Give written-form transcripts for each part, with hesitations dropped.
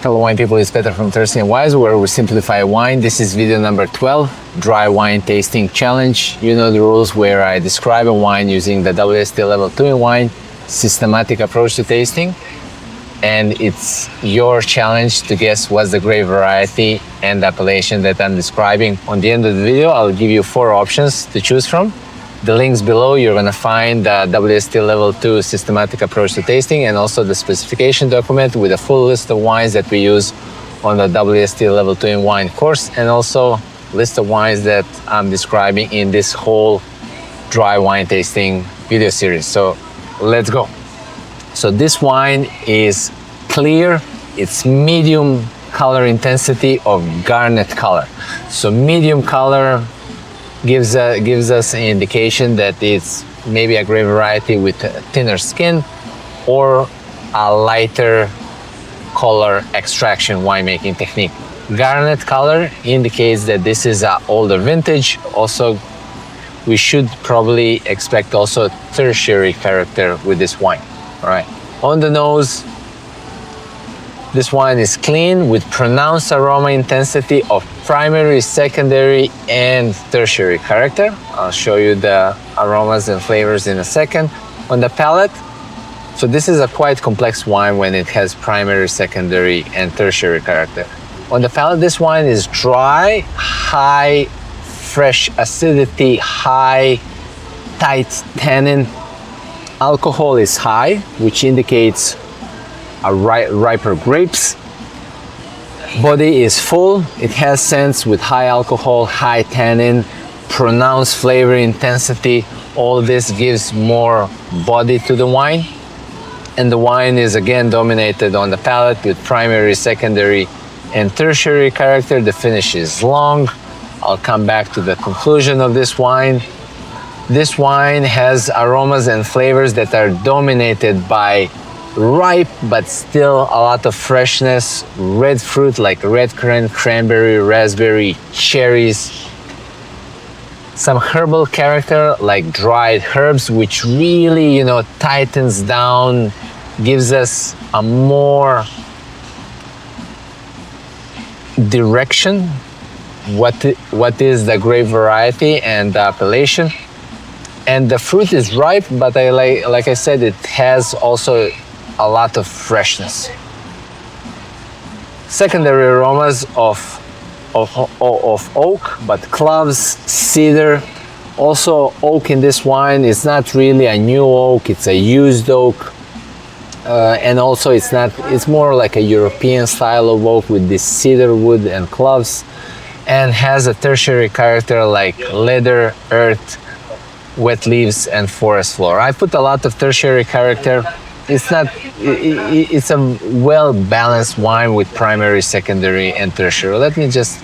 Hello wine people, it's Peter from Thirsty and Wise, where we simplify wine. This is video number 12, Dry Wine Tasting Challenge. You know the rules, where I describe a wine using the WSET Level 2 in wine, systematic approach to tasting. And it's your challenge to guess what's the grape variety and appellation that I'm describing. On the end of the video, I'll give you 4 options to choose from. The links below, you're gonna find the WSET Level 2 systematic approach to tasting and also the specification document with a full list of wines that we use on the WSET Level 2 in wine course, and also list of wines that I'm describing in this whole dry wine tasting video series. So let's go. So this wine is clear, it's medium color intensity of garnet color. So medium color gives us an indication that it's maybe a grape variety with a thinner skin or a lighter color extraction winemaking technique. Garnet color indicates that this is an older vintage. Also, we should probably expect also a tertiary character with this wine. All right. On the nose, this wine is clean with pronounced aroma intensity of primary, secondary, and tertiary character. I'll show you the aromas and flavors in a second. On the palate, so this is a quite complex wine when it has primary, secondary, and tertiary character. On the palate, this wine is dry, high, fresh acidity, high, tight tannin. Alcohol is high, which indicates a riper grapes. Body is full, it has scents with high alcohol, high tannin, pronounced flavor intensity. All this gives more body to the wine. And the wine is again dominated on the palate with primary, secondary, and tertiary character. The finish is long. I'll come back to the conclusion of this wine. This wine has aromas and flavors that are dominated by ripe but still a lot of freshness, red fruit like red currant, cranberry, raspberry, cherries, some herbal character like dried herbs, which really, tightens down, gives us a more direction what is the grape variety and the appellation. And the fruit is ripe, but like I said, it has also a lot of freshness. Secondary aromas of oak, but cloves, cedar. Also oak in this wine is not really a new oak, it's a used oak. And also it's more like a European style of oak with this cedar wood and cloves, and has a tertiary character like leather, earth, wet leaves, and forest floor. I put a lot of tertiary character. It's a well-balanced wine with primary, secondary, and tertiary. Let me just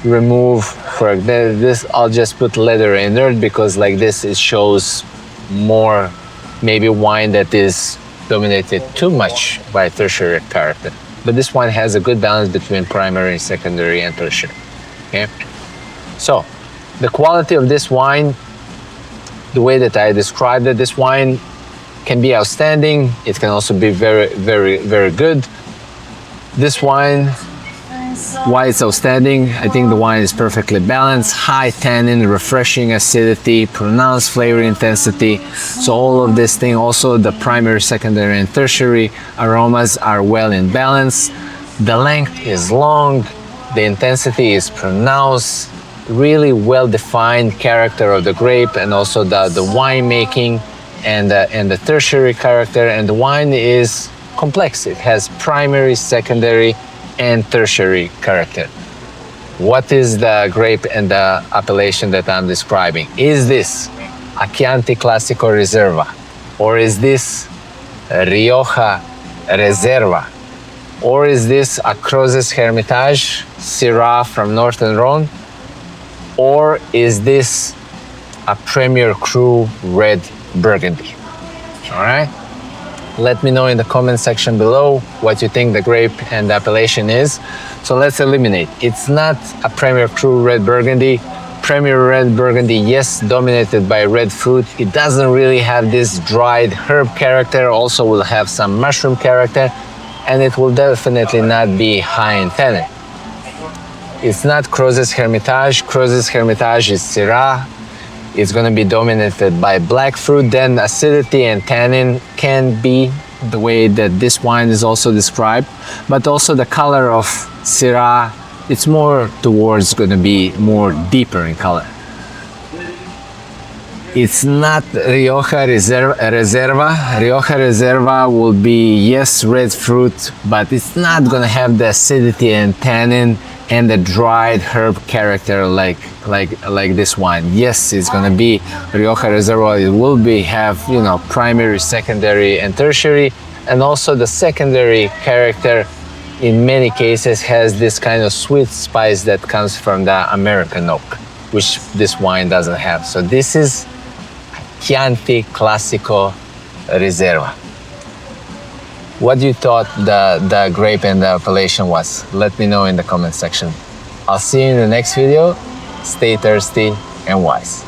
remove for this. I'll just put leather and earth because like this it shows more maybe wine that is dominated too much by tertiary character. But this wine has a good balance between primary, secondary, and tertiary. Okay. So the quality of this wine, the way that I described it, this wine can be outstanding. It can also be very, very, very good. This wine, why it's outstanding? I think the wine is perfectly balanced, high tannin, refreshing acidity, pronounced flavor intensity. So all of this thing, also the primary, secondary, and tertiary aromas are well in balance. The length is long, the intensity is pronounced, really well-defined character of the grape, and also the wine making and the tertiary character. And the wine is complex. It has primary, secondary, and tertiary character. What is the grape and the appellation that I'm describing? Is this a Chianti Classico Riserva? Or is this Rioja Reserva? Or is this a Crozes-Hermitage Syrah from Northern Rhône? Or is this a Premier Cru Red Burgundy? All right. Let me know in the comment section below what you think the grape and the appellation is. So let's eliminate. It's not a Premier Cru Red Burgundy. Premier Red Burgundy, yes, dominated by red fruit. It doesn't really have this dried herb character. Also will have some mushroom character. and it will definitely not be high in tannin. It's not Crozes-Hermitage. Crozes-Hermitage is Syrah. It's going to be dominated by black fruit. Then acidity and tannin can be the way that this wine is also described, but also the color of Syrah, it's more towards going to be more deeper in color. It's not Rioja Reserva. Rioja Reserva will be, yes, red fruit, but it's not going to have the acidity and tannin and the dried herb character like this wine. Yes, it's going to be Rioja Reserva. It will be have, you know, primary, secondary, and tertiary, and also the secondary character in many cases has this kind of sweet spice that comes from the American oak, which this wine doesn't have. So this is Chianti Classico Riserva. What you thought the grape and the appellation was? Let me know in the comment section. I'll see you in the next video. Stay thirsty and wise.